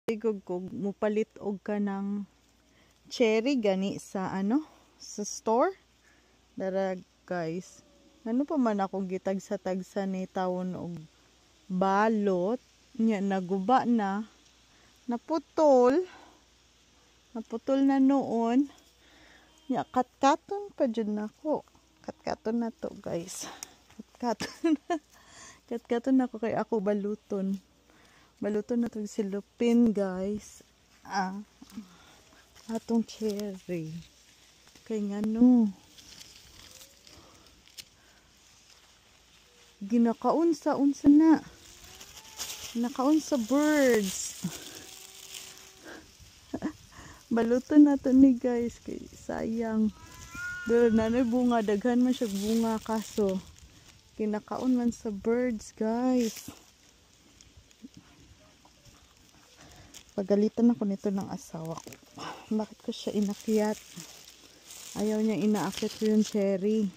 Igugog mupalit og ka ng cherry gani sa sa store. Dara guys. Ano pa man akong gitagsa-tagsa ni tawon og balot. Nya naguba na. Naputol na noon. Nya katkaton pa jud nako. Katkaton na to guys. Katkaton na ko kay ako baluton. Baluton na to silupin guys. Atong cherry. Kay ngano. Ginakaon sa unsa na. Nakaon sa birds. Baluton na to ni guys. Kay sayang. Pero nanay bunga. Daghan man siya bunga kaso. Kinakaon man sa birds guys. Pagalitan ako nito ng asawa ko. Bakit ko siya inakyat? Ayaw niya inaakyat ko yung cherry.